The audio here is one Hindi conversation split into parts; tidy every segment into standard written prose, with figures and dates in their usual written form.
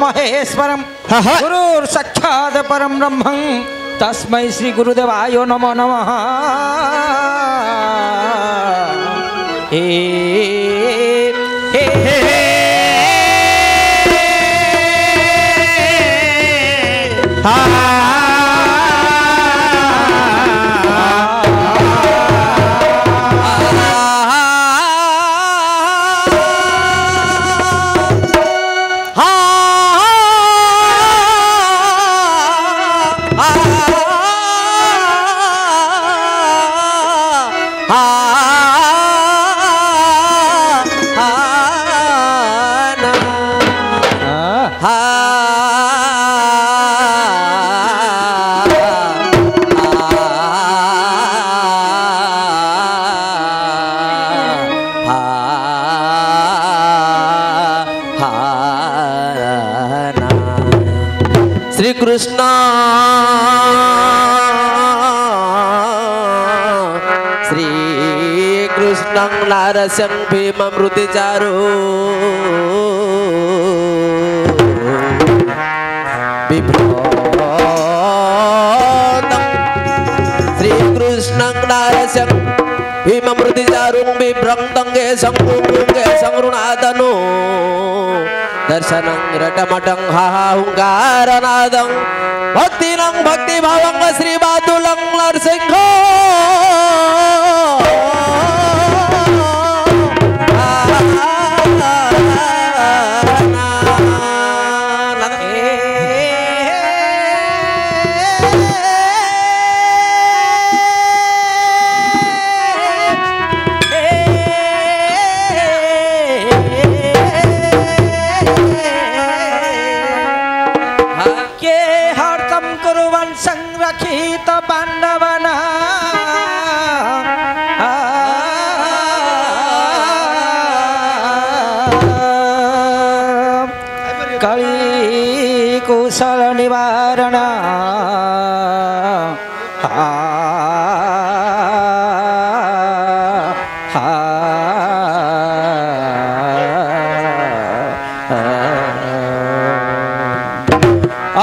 महेश्वरम गुरुर् साक्षात् परम ब्रह्मं तस्मै श्री गुरुदेवाय नमो नमः। कृष्ण श्री कृष्णं नारसिंह भीममृतिचारो श्री कृष्णं नारसिंह भीममृतिचारुं विभ्रंतं गे संगृणादनो दर्शनं रटमटं हाहुंकारनादं भक्तिनं भक्तिभावं श्रीबादुलं नरसिंह संरक्षित पांडवना कली कुशल निवारण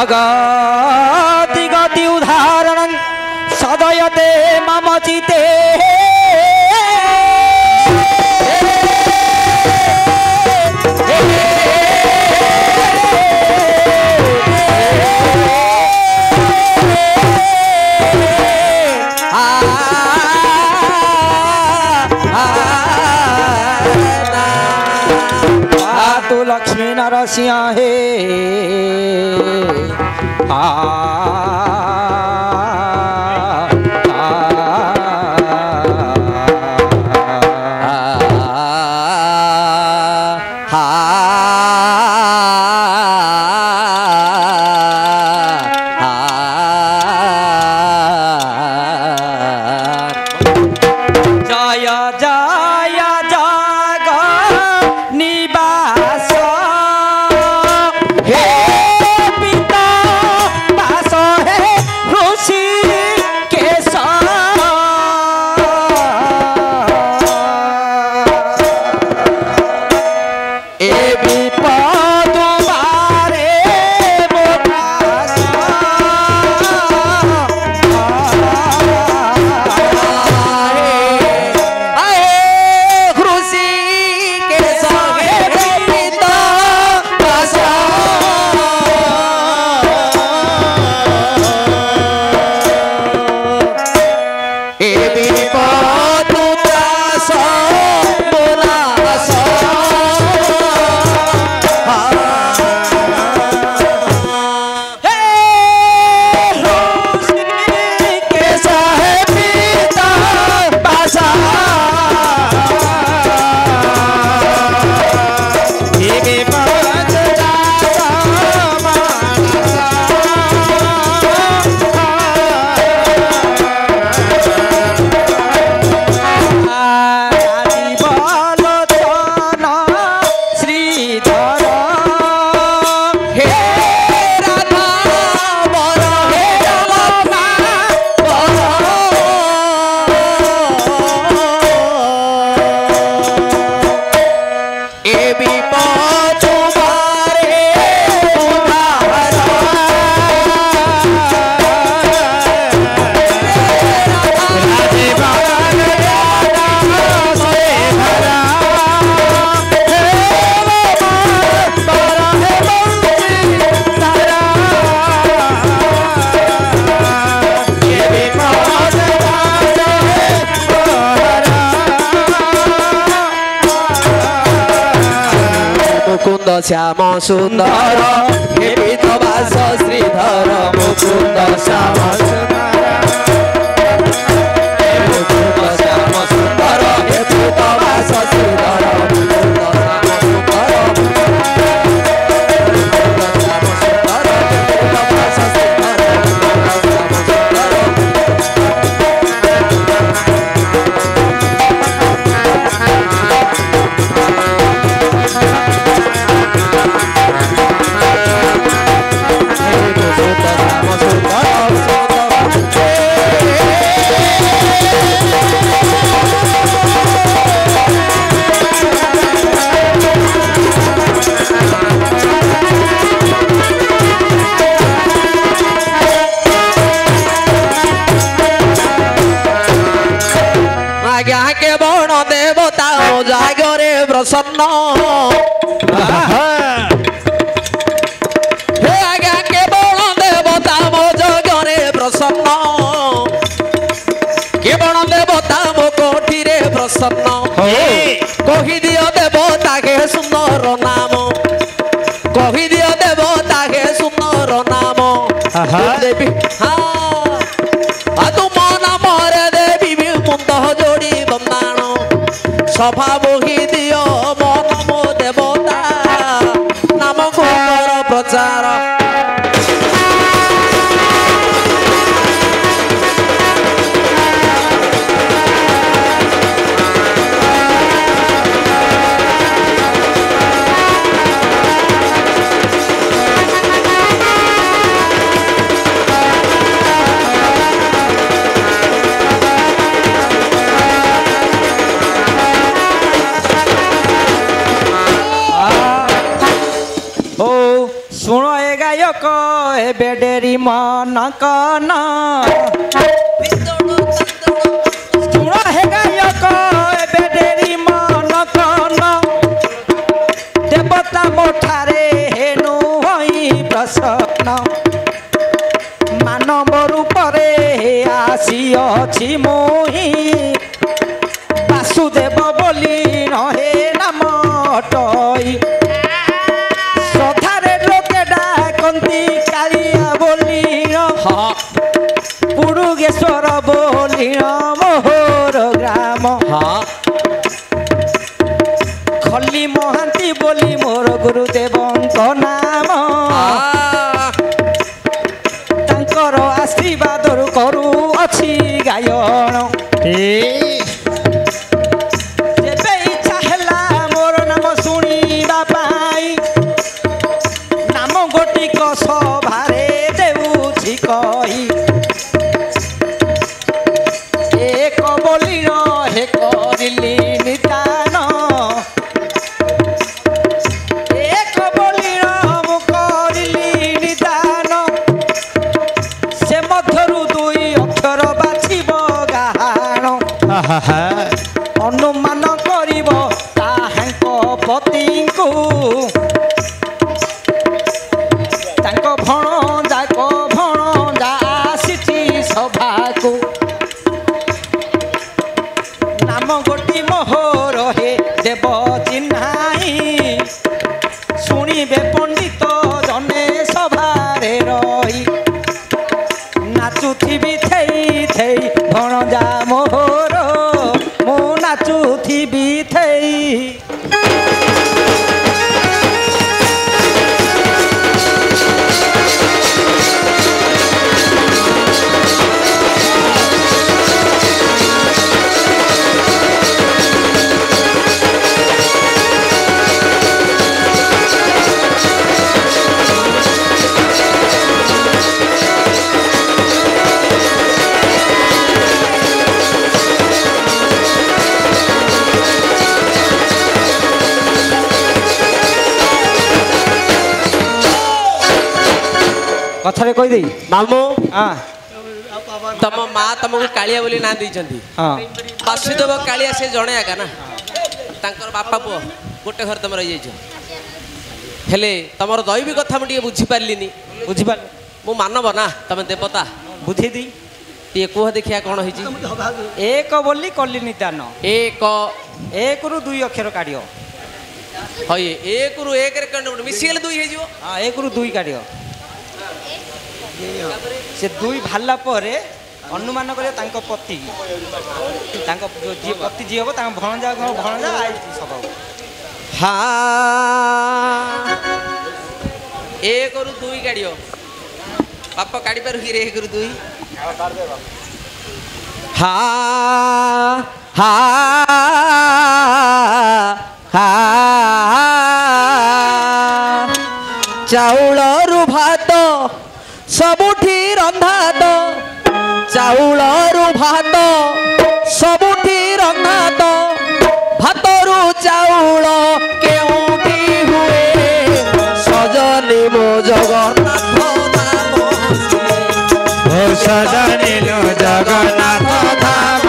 अगति गति उदाहरण सदयते मम चिते तू लक्ष्मी नरसिंह हे ऋषि मुकुंद श्याम सुंदर हे पीतवास श्रीधर मुकुंद श्याम सुंदर हे मुकुंद श्याम सुंदर हे पीतवास श्रीधर मुकुंद श्याम सुंदर जागरे प्रसन्न हे आज्ञा के बण देवता मो जगरे प्रसन्न के बण देवता मो कोठी रे प्रसन्न कहि दियो देवता के सुंदर नाम कहि दियो देवता के सुंदर नाम देवी हाँ तुम नाम रे देवी मुंद जोड़ी बंदाण सभा बोही दियो मन मो देवता नाम कर प्रचार सुनो ए गायक ए बेडेरी मन कन सुनो हे गायक ए बेडेरी मन कन देवता मोठारे हेनु होई प्रसन्न मानव रूपरे आसी मोहि वासुदेव बोली नहे नाम टई पुरुगेश्वर बोली मोहर ग्राम खली महांती बोली मोर गुरुदेव नाम तांकर आशीर्वाद करू अच्छी गायन जेबे इच्छा हैला मोर नाम शुणिबा पाई नाम गोटिक सभारे देउछि कही अनुमान करिब ताहांक पतिଙ୍କୁ तांक भणजा आसिछि सभाकु नाम गोटी मोहर हे देव चिन्हाई शुणिबे पंडित जने सभारे रही नाचुथिबी थेई थेई भणजा मोहर मो नाचुथिबी थेई कथारे कहि देई मामू हां तम माँ तुमको कालिया बोली ना देइछंती हां वासुदेव कालिया से जणे आका ना तांकर बापा पुओ गोटे घर तुम रही जाइछ हेले तमर दैवी कथा मु बुझी पारलिनी बुझी पार मु मानव ना तुम देवता बुझी दी टे कुह देखिया कोन होइची एक बोली कली निदान एक एक रु दुई अक्षर काढियो ହଇ 1 ରୁ 1 ରେ କଣ ମିଶିଗଲେ 2 ହେଇଯିବ। ହଁ 1 ରୁ 2 କାଢିବ। ସେ 2 ବାହାରିଲା ପରେ ଅନୁମାନ କରିବ ତାଙ୍କ ପତି ତାଙ୍କ ଯିଏ ପତି ଯିଏ ହବ ତାଙ୍କ ଭଣଜା ଭଣଜା ସବୁ ହବ। ହା 1 ରୁ 2 କାଢିବ। ବାପ କାଢି ପାରୁ କି 1 ରୁ 2? ହା ହା ହା ଚାଉଳରୁ ଭାତ ସବୁଠି ରନ୍ଧା ତ ଚାଉଳରୁ ଭାତ ସବୁଠି ରନ୍ଧା ତ ଭାତରୁ ଚାଉଳ କେଉଁଠି ହୁଏ ସଜନି ମୋ ଜଗନ୍ନାଥ ଧାମ ସଜନି ମୋ ଜଗନ୍ନାଥ ଧାମ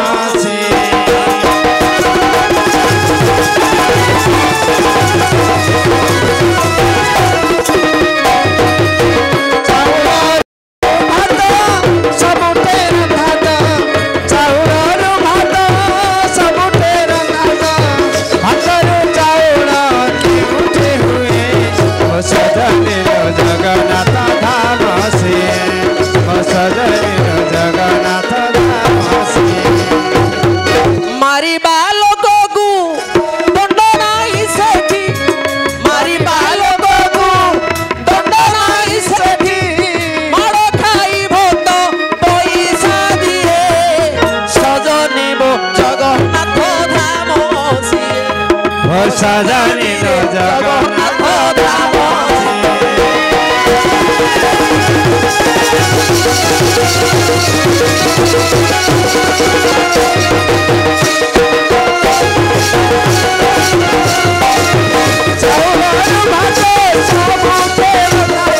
ସଜନି ମୋ ଜଗନ୍ନାଥ ଧାମ ଚାଉଳରୁ ଭାତ ସବୁଠି ରନ୍ଧା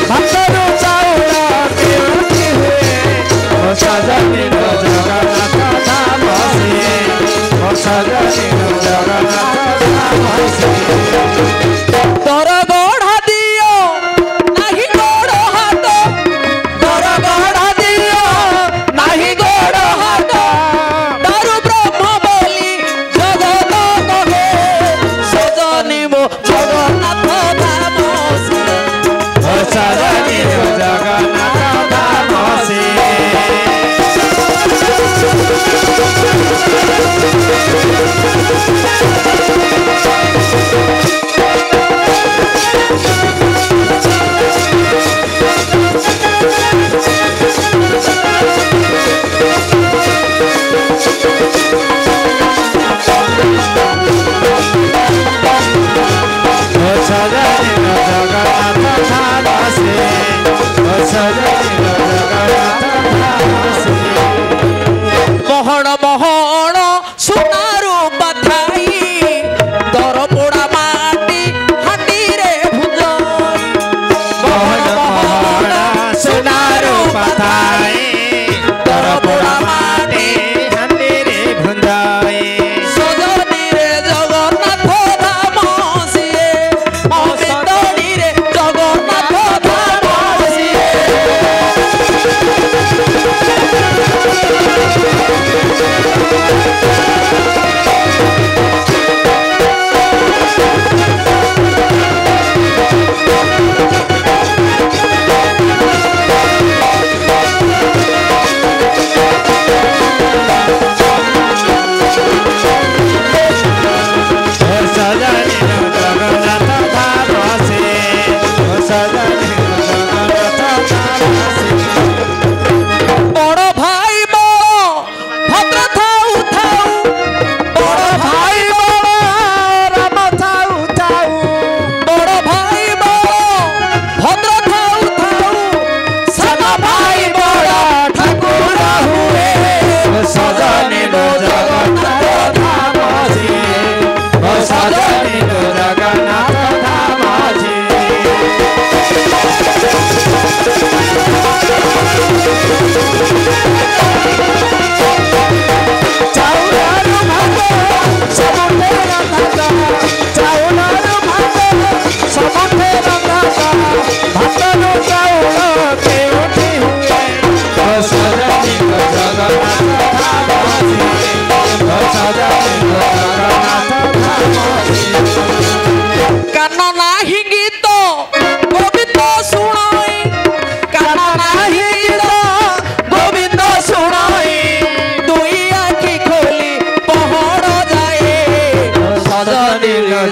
ଭାତରୁ ଚାଉଳ କେଉଁଠି ହୁଏ ସଜନି ମୋ ଜଗନ୍ନାଥ ଧାମ ସଜନି ମୋ ଜଗନ୍ନାଥ ତୋର ଗଢା ଦିଅ ନାହିଁ ଗୋଡ଼ ହାତ ତୋର ଗଢା ଦିଅ ନାହିଁ ଗୋଡ଼ ହାତ ଦାରୁ ବ୍ରହ୍ମ ବୋଲି ଜଗତ କହେ ସଜନି ମୋ ଜଗନ୍ନାଥ ଧାମ ସଜନି ମୋ ଜଗନ୍ନାଥ ଧାମ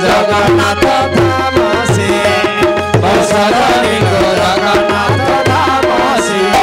ଜଗନ୍ନାଥ ଧାମ ସିଏ ମୋ ସଜନୀଙ୍କ ଜଗନ୍ନାଥ ଧାମ ସିଏ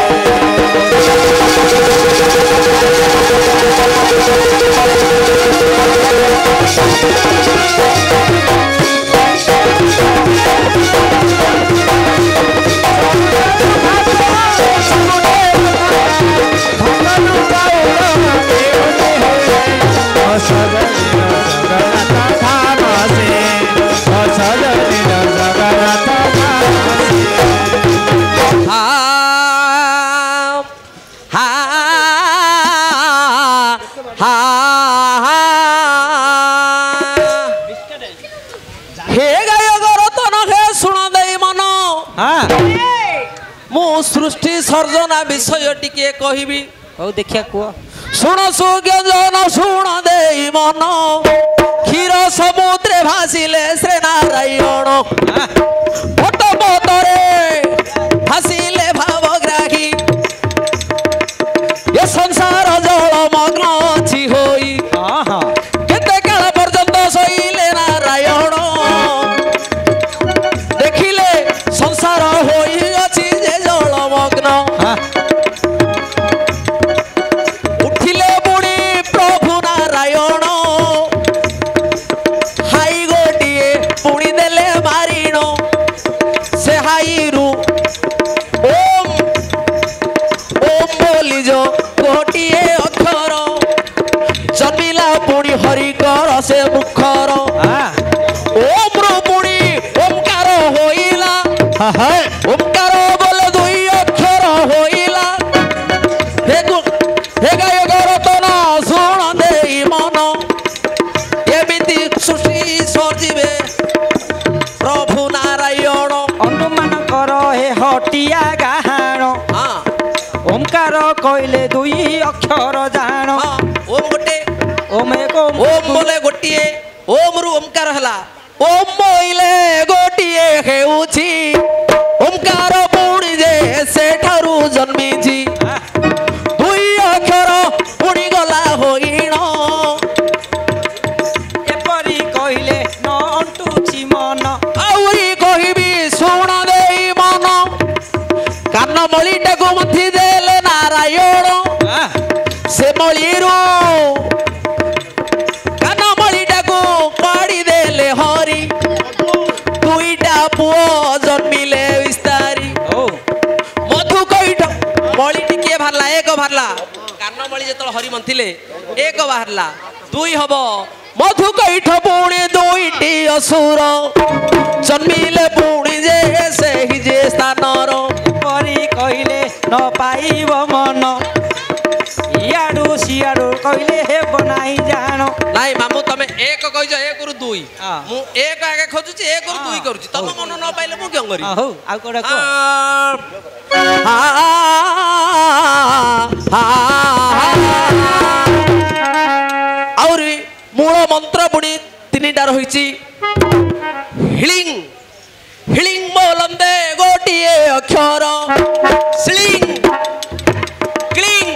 सृष्टि सर्जना विषय टिके कहबी हौ देखिया कुह शुण सुज्ञान शुण दे मन क्षीर समुद्रे भासिले श्री नारायण भट पतरे भासिले भावग्राही ये संसार जल मग्न अछि होई केते काल पर्यंत सईले नारायण देखिले संसार होई अछि जे जल मग्न उठिले बुढ़ी प्रभु नारायण हाई गोटिए पुणी देले मारिण से हाईरु ओम ओम बोली जो गोटिए अक्षर जन्मिला पुणी हरिकर से मुखर ओम रु पुणी ओमकार होइला ओमकार बोले दुई अक्षर होइला हे गायक रतन शुण दे मन एमिति सृष्टि सजीवे प्रभु नारायण अनुमान कर हे हटिया गाहाण ओमकार कहले दुई अक्षर जाण ओम गोटे ओम एक ओम बोले गोटिए ओम रु ओमकार हला ओम बोले गोटिए हेउछि ओमकार पुणी जे सेठारु जन्मिछि दुई अक्षर पुणी गला होइण एपरी कहले न अंटुछि मन आउरी कहबी शुण देई मन कान मळीटाकु मथि देले नारायण से मळीरु कान मळीटाकु काढी देले हरि दुईटा पुओ जन्मिले विस्तारी मधु कईठ मळी टिके भारला एक भारला कान मळी जेतल हरि मंथिले एक बाहरला दुई हबो मधु कईठ पुणी दुईटी असुर जन्मिले पुणी जे सेहि जे स्थानर एपरी कहले न पाइब मन इयाडू सियाडू कहले हेब नाही जाण नाई मामू तमे एक कहिज एक रु दुई हाँ। मु एक आगे खोजुची एक रु दुई करूची तम मन न पाइले मु क्यों करी हौ आउ कोडा को और मूल मंत्र पुणी तीनटा रही हिलिंग हिलिंग बोलंदे गोटिए अक्षर स्लिंग क्लिंग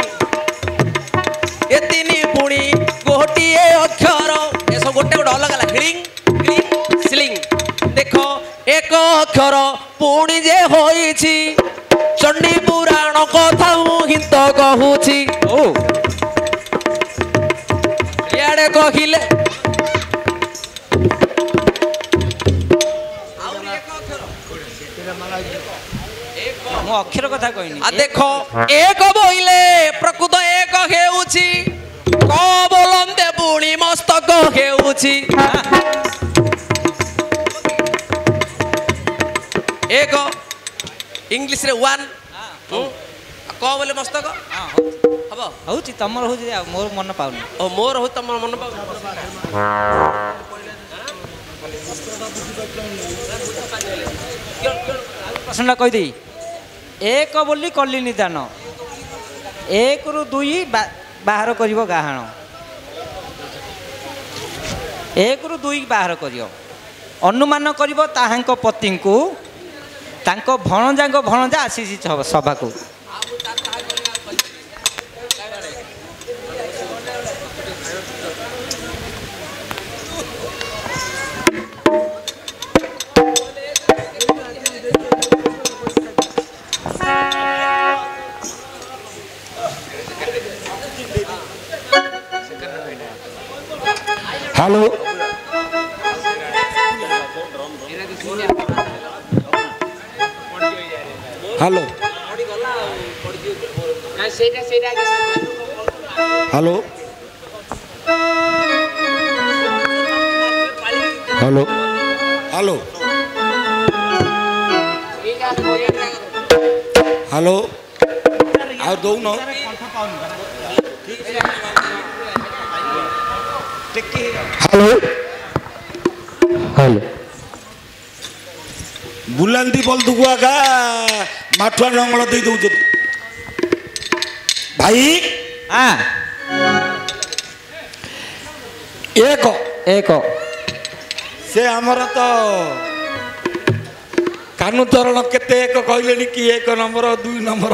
ये तीन पुणी गोटिए अक्षर ये सब गोटे गोटे अलग अलग हिलिंग क्लिंग स्लिंग देख एक अक्षर पुणी जे होईछि चंडी पुराण कथा मु हित कहूछि इयाडे कहिले मु अक्षर कथा कहनी आ देखो एक बोइले प्रकृत एक हेउछि क बोलंते पुणी मस्तक हेउछि एक इंग्लिश रे वन क बोले मस्तक हबो हौची तमर हौची मोर मन पाउनी ओ मोर हो तमर मन पाउ प्रश्नटा कहि देई एक बोली कली निदान एक रु दुई बाहर करिवो गाहाण एक रु दुई बाहर करियो अनुमान करिवो ताहांक पतिंकु तांको भणजांक भणजा आसीछि सभाकु hello hello hello hello hello ଆଉ ଦଉନ हेलो हेलो बुलांती बोल दुगु आगा माठुआ नंगल दे दउछ भाई हाँ एक एक से हमर तो कानू चरण केते एक कहले कि एक नंबर 2 नंबर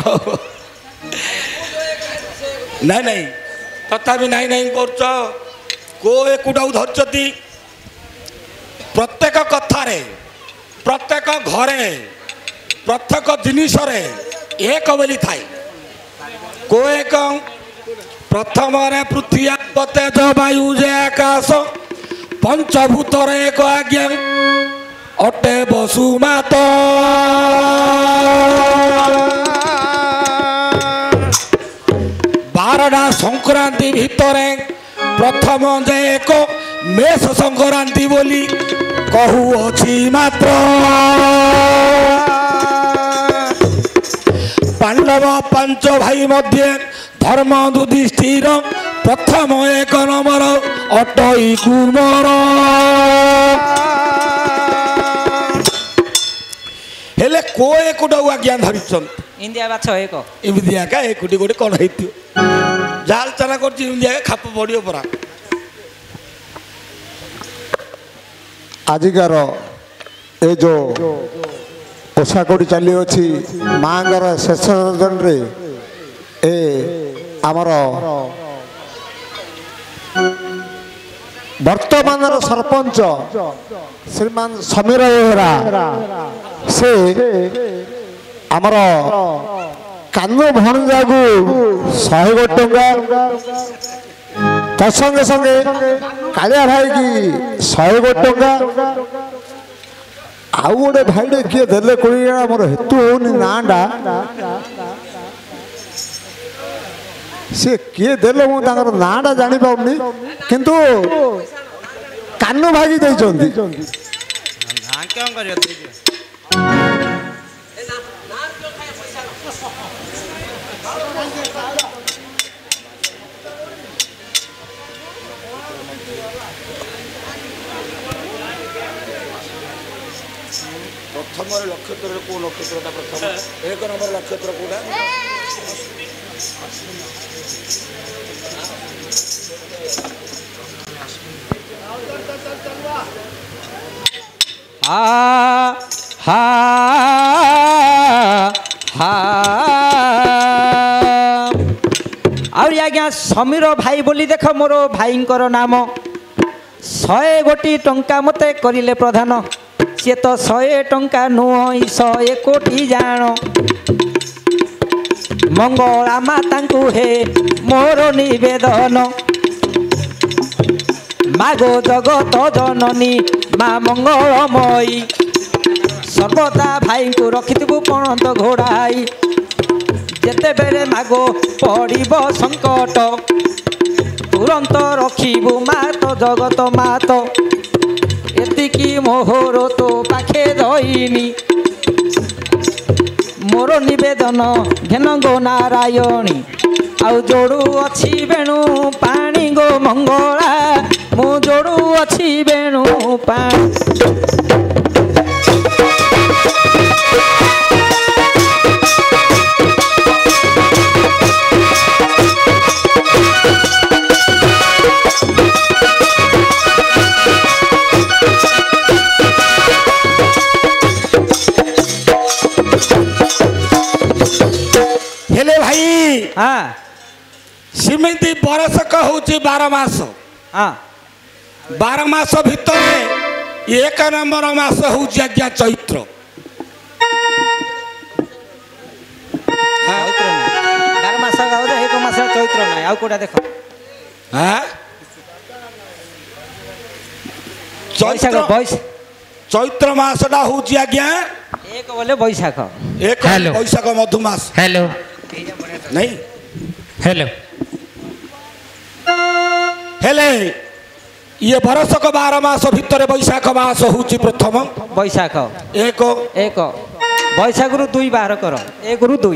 नहीं नहीं तथापि नहीं नहीं करछ को एकुटाऊ धरछती प्रत्येक कथारे प्रत्येक घरे प्रत्येक जिनिस एक बोली थाए को एक प्रथम पृथ्वी तेज वायु जे आकाश पंचभूतर एक आज्ञा अटे वसुमात 12टा संक्रांति भितरे प्रथम जे एक मेष संक्रांति बोली कहूअछि मात्र पांडव 5 भाई मध्य धर्म युधिष्ठिर प्रथम एक नंबर अटई कुमार हेले को एकुटा आज्ञा धरिछन इंडिया बाछ एक इमिदिया का एकुटी गोटे कौन हेतियो जाल चना करछि इमिदिया का खाप पड़ियो परा आजिकार ए जो ओषा कोड़ी चली अच्छी माँगर शेष रजन रे ए आमर वर्तमान सरपंच श्रीमान समीर बेहरा से आमर कानू भणजा को 100 गोटी टंका तंगे संगे कालिया भाई की 100 गोटी टंका आउ गोटे भाई किए देले 20 मोर हेतु होनी नाटा सी किए देले मु नाटा जानी पाऊनी किंतु कानू भागी देइचंती ना क्यों करियो प्रथम नक्षत्र को नक्षत्रटा प्रथम एक नंबर नक्षत्र कोडा हा हा हा आउरी आज्ञा समीर भाई बोली देख मोर भाईंकर नाम 100 गोटी टंका मते करिले प्रधान सी तो 100 टंका नुह 100 कोटी जान मंगला माता हे मोर निवेदन मागो जगत जननी माँ मंगलमयी सर्वदा भाई को रखिथबु पणत घोड़ाई जेते बेले मागो पड़िब संकट तुरंत रखिबु मात जगत मात एतिकी मोहर तो पाखे दईनी मोर निवेदन घेन गो नारायणी आउ जोड़ू अच्छी बेणु पानी गो मंगला मु जोड़ू अच्छी बेणु पानी हेले भाई हाँ सिमिति बरसक होची 12 मास हाँ 12 मास भितर एक नंबर मास होची आज्ञा चैत्र चैत्र ना 12 मास गाँव एक मास चैत्र ना आउ कोटा देख हाँ बैशाख चैत्र बैश चैत्र मासटा हूँ आज्ञा एक बोले बैशाख एक हेलो। बैशाख मधुमास हेलो नहीं हेलो हेले ये बरसक 12 मास भितर बैशाख मास हूँ प्रथम बैशाख एक एक बैशाख रु 2 बाहर कर 1 रु 2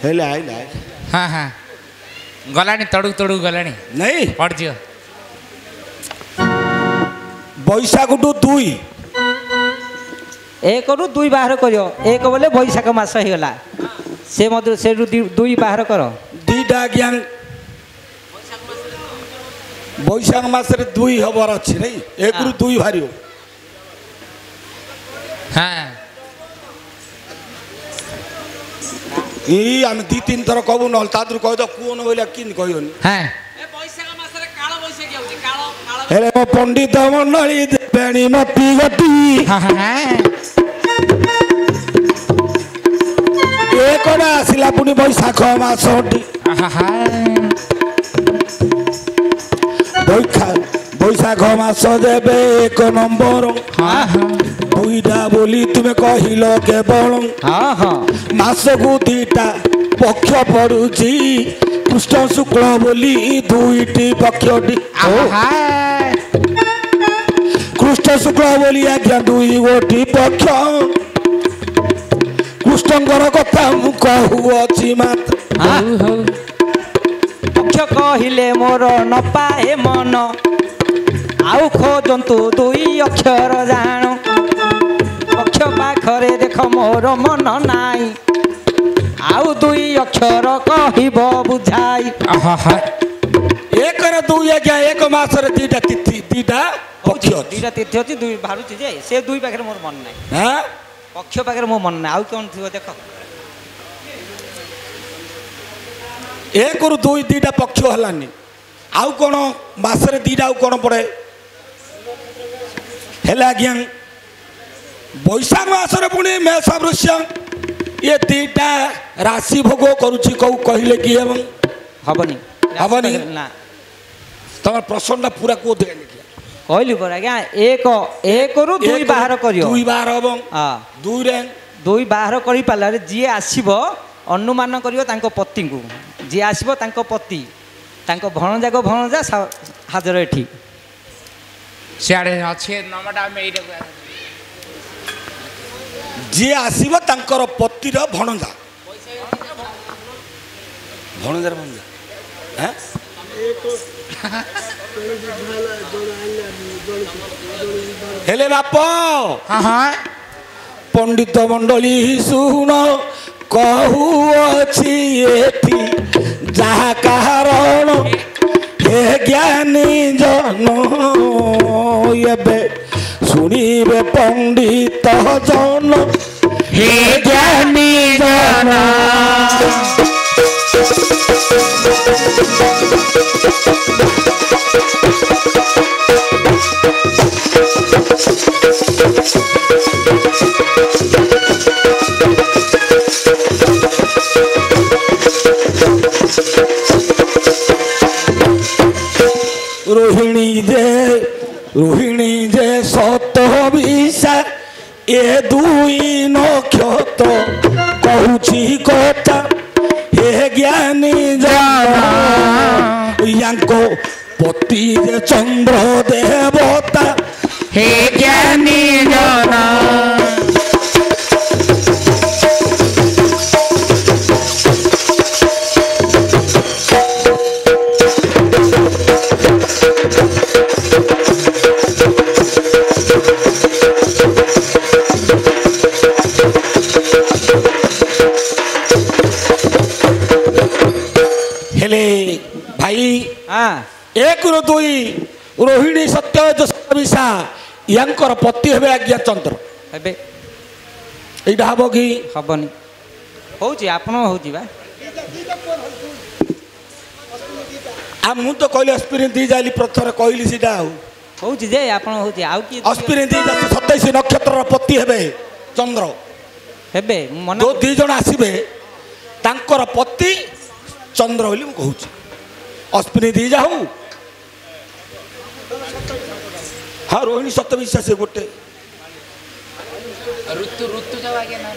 हेले आइला हाँ हाँ गलानी तड़ू तड़ू गलानी नहीं पड़ जियो बैशाख टू 2 1 रु 2 बाहर करियो एक बोले बैशाख मास हो गला से मधु से रु 2 बाहर कर दीटा ज्ञान बैशाख मासरे 2 हबार अच्छी नहीं 1 रु 2 बाहर हाँ आम 2-3 थर कहू ना तादर कह कौन बोलिया कि कहनी हाँ हेले मो पंडित मंडली देवेणी मती गति हाँ हाँ एक आसला पुणी बैशाख मास बैशाख मास देवे 1 नंबर हाँ हाँ 2टा बोली तुम्हें कहल केवल हाँ हाँ मास को 2टा पक्ष पड़ुची कृष्ण शुक्ल बोली 2टी पक्षटी कृष्ण शुक्ल बोली आज्ञा 2 गोटी पक्ष कृष्णଙ୍କର କଥା ମୁଁ କହୁଅଛି ମାତ୍ର ପକ୍ଷ କହିଲେ ମୋର ନ ପାଏ ମନ ଆଉ ଖୋଜନ୍ତୁ 2 ଅକ୍ଷର ଜାଣ ପକ୍ଷ ପାଖରେ ଦେଖ ମୋର ମନ ନାହିଁ ଆଉ 2 ଅକ୍ଷର କହିବ ବୁଝାଇ ଏକରେ 2 ଆଜ୍ଞା 1 ମାସରେ 2ଟା ତିଥି 2ଟା ପକ୍ଷ ଅଛି 2ଟା ତିଥି ଅଛି 2 ବାହାରୁଛି ଯେ ସେ 2 ପାଖରେ ମୋର ମନ ନାହିଁ ହାଁ ପକ୍ଷ ପାଖରେ ମୋ ମନ ନାହିଁ ଆଉ କ'ଣ ଥିବ ଦେଖ 1 ରୁ 2 2ଟା ପକ୍ଷ ହେଲାନି ଆଉ କ'ଣ ମାସରେ 2ଟା ଆଉ କ'ଣ ପଡ଼େ ହେଲେ ଆଜ୍ଞା ବୈଶାଖ ମାସରେ ପୁଣି ମେଷ ବୃଷ ये 2टा राशि भोग करुछि कौ कहले कि एवं हबनी हबनी ना तमर प्रश्नटा पूरा को दे कहली पर आज्ञा 1 रु 2 बाहर करियो 2 बाहर हबं हां 2 रे 2 बाहर करि पाला रे जी आसीबो अनुमान करियो तांको पति को जी आसीबो तांको पति तांको भणजा को भणजा हाजर एठी सियाड़े अच्छे नंबरटा में एटा जी आसीबो तांकर पतिर भणजा भणजार भणजा हैं हेले बाप हाँ हाँ पंडित मंडली सुन कहूअछि एठी जहा कारण हे ज्ञानी जन एबे सुनिबे पंडित जन हे ज्ञानी जन रोहिणी जे सत विषा ए 2 नक्षत्र कहूछि कथा हे ज्ञानी जाना यांको पति जे चंद्र देवता हे ज्ञानी जाना हेले भाई हां 1 ରୁ 2 रोहिणी सत्य विषा यांकर पति हेबे आज्ञा चंद्र हेबे एटा हबो कि हबनी होउची आपण होउची बा आ मु तो कहली एक्सपीरियंस दी जाली प्रथर कहली सीधा होउची जे आपण होउची आउ की एक्सपीरियंस दी जाली 27 नक्षत्र पति हेबे चंद्र हेबे मन जो 2 जण आसीबे तांकर पति चंद्र बोली मु कहूची एक्सपीरियंस दी जाऊ हाँ रोहिणी सत्य विश्वास गोटे ऋतु ऋतु जाऊ आगे ना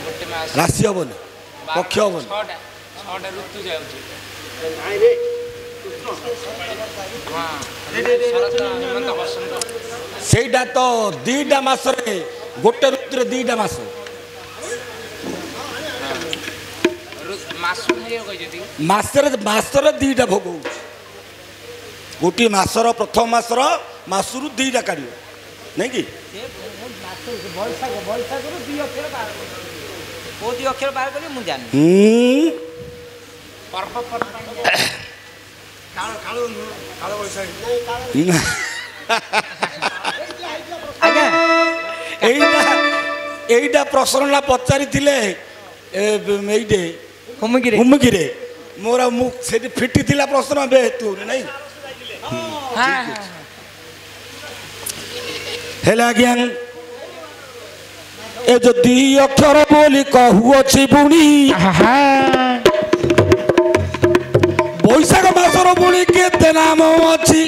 गोटे मास ରାଶି ହବନି ପକ୍ଷ ହବନି छटा ऋतु जाଉଛି हाँ शरत हेमंत बसंत ସେଇଟା ତ ଦିଟା ମାସରେ ଗୋଟେ ଋତୁରେ ଦିଟା ମାସ ମାସ ଖାଇବ କହିଛନ୍ତି ମାସରେ ଦିଟା ଭୋଗ ହଉଛି ଗୋଟିଏ ମାସର ପ୍ରଥମ ମାସରୁ ଦିଟା କାଢିବ ନାଇଁ କି ବୈଶାଖରୁ 2 ଅକ୍ଷର ବାର କୋଉ 2 ଅକ୍ଷର ବାର କରିବେ ମୁଁ ଜାଣିନି ଆଜ୍ଞା ଏଇଟା ପ୍ରଶ୍ନଟା ପଚାରିଥିଲେ ଏଇଟେ ହୁମକିରେ ମୋର ମୁଁ ସେଠି ଫିଟିଥିଲା ପ୍ରଶ୍ନ ଏବେ ହେତୁ ନାଇଁ ହେଲେ ଆଜ୍ଞା ଏ ଯୋ 2 ଅକ୍ଷର ବୋଲି କହୁଅଛି ପୁଣି ବୈଶାଖ ମାସର ପୁଣି କେତେ ନାମ ଅଛି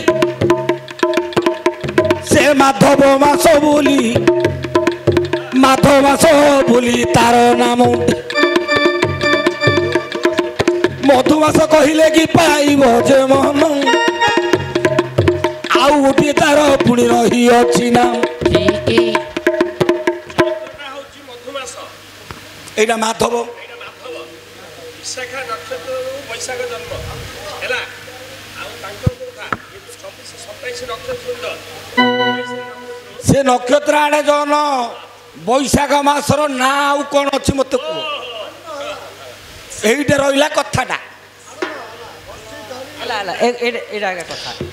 ସେ ମାଧବ ମାସ ବୋଲି ତାର ନାମ ମଧୁମାସ କହିଲେ କି ପାଇବ ଯେ ମନ ଆଉ ଗୋଟିଏ ତାର ପୁଣି ରହିଅଛି ନା ଏଇଟା ମାଧବ ବିଶାଖା ନକ୍ଷତ୍ର ବୈଶାଖ ଜନ୍ମ ହେଲା ଆଉ ତାଙ୍କ କଥା 27 ନକ୍ଷତ୍ର ସେ ନକ୍ଷତ୍ର ଆଡ଼େ ଜନ ବୈଶାଖ ମାସର ନାଁ ଆଉ କ'ଣ ଅଛି ମତେ କୁହ এইটা রইলা কথাটা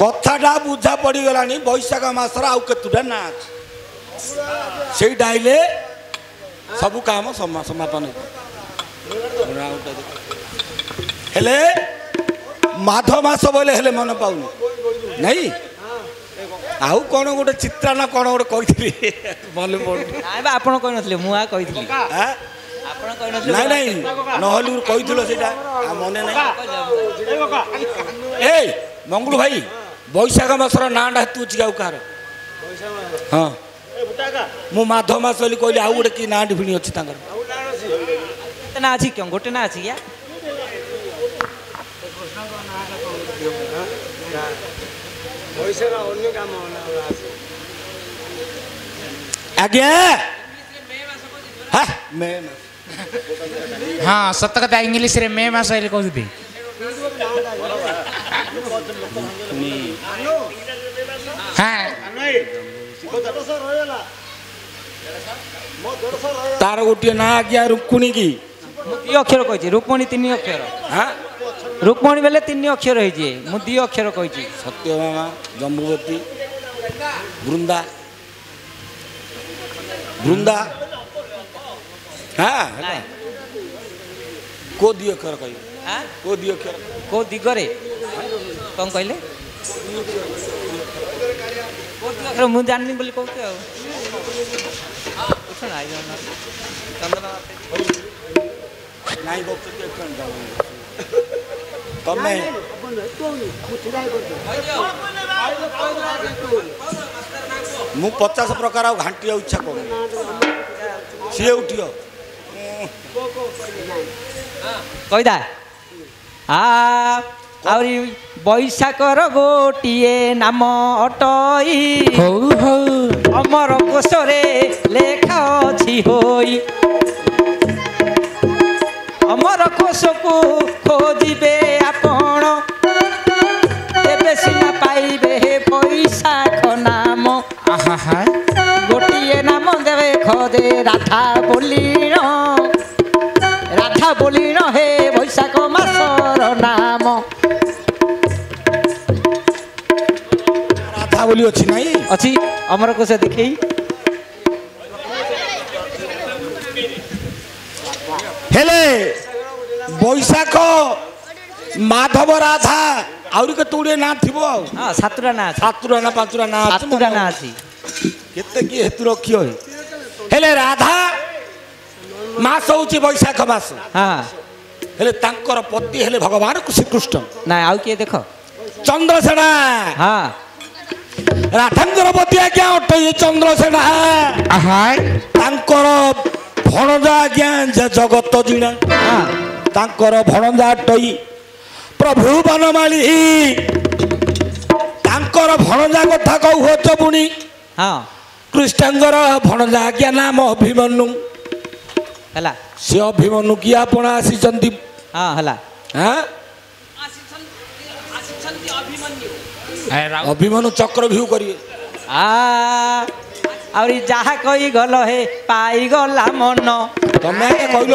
কথাটা বুঝা পড়িগলানি বৈশাখ মাসর আউ কেতুটা না আছে সেইটা আইলে সবু কাম সমাপন হেলে মাধ মাস বলে হেলে মনে পাউনি নাই আউ কোন গোটে চিত্রা না কোন গোটে কইଥିଲି মনে পড়ুনি নাই বা আপন কই নথলে মু আ কইଥିଲି হ্যাঁ আপন কই নথলে নাই নাই নহলি কইଥିଲ সেটা মনে নাই এই মঙ্গলু ভাই বৈশাখ মাসর নাটা হেতু ଅଛି ଆଉ କାହାର ହଁ ମୁଁ ମାଧ ମାସ ବୋଲି କହିଲି ଆଉ ଗୋଟେ କି ନାଁଟି ଭିଣି ଅଛି ତାଙ୍କର ନା ଅଛି କିଁ ଗୋଟେ ନା ଅଛି ଆଜ୍ଞା ମେ ମାସ हाँ सत कथा इंग्लीश रे मे मास आइले कहउथि हाँ तार गोटे ना आज्ञा रुक्मिणी की 2 अक्षर कहिछि रुक्मिणी 3 अक्षर हाँ रुक्मिणी बेले 3 अक्षर होइछि मु 2 अक्षर कहिछि सत्यभामा जम्बुवती बृंदा बृंदा हाँ को 2 अक्षर कहि हां को 2 अक्षर को दिगरे कोन कहले को 2 अक्षर मु जाननी बोली कहते आ उठना आइ चंदना नहीं बक्स के कोन तमे मु 50 प्रकार घांटी इच्छा करू सी उठियो कहिदा आउरी बैशाखर गोटिए नाम अटई अमर कोशरे लेखा अछि होई अमर कोशको खोजिबे आपण तेबे सिना पाइबे बैशाख नाम गोटिए नाम देवे खदे राधा बोली न हे बैशाख मासर नाम राधा बोली अछि नहीं अछि अमर कोश देखई हेले बैशाख माधव राधा आउरी के तोड़े ना थिबो हां सातुरा ना अछि सातुरा ना पांचुरा ना सातुरा ना अछि केते की हेतु रखियो हेले राधा मास होची बैशाख मास हां हेले तांकर पति हेले भगवान श्रीकृष्ण ना आउ के देखो चंद्रसेना हां ରାଠାଙ୍କର ପତି ଆଜ୍ଞା ଅଟଇ ଚନ୍ଦ୍ରସେନା हाय ତାଙ୍କର ଭଣଜା ଆଜ୍ଞା ଜଗତ ଜିଣା ହଁ ତାଙ୍କର ଭଣଜା ଅଟଇ ପ୍ରଭୁ ବନମାଳୀ ତାଙ୍କର ଭଣଜା କଥା କହୁଅଛ ପୁଣି ହଁ କୃଷ୍ଣଙ୍କର ଭଣଜା ଆଜ୍ଞା ନାମ ଅଭିମନ୍ୟୁ ହେଲା ସେ ଅଭିମନ୍ୟୁ କି ଆପଣ ଆସିଛନ୍ତି ହଁ ହେଲା ଆଁ ଅଭିମନ୍ୟୁ ଚକ୍ରଭ୍ୟୁ କରିବେ ଆହୁରି ଯାହା କହି ଗଲ ହେ ପାଇଗଲା ମନ ତମେ ଆଜ୍ଞା କହିଲ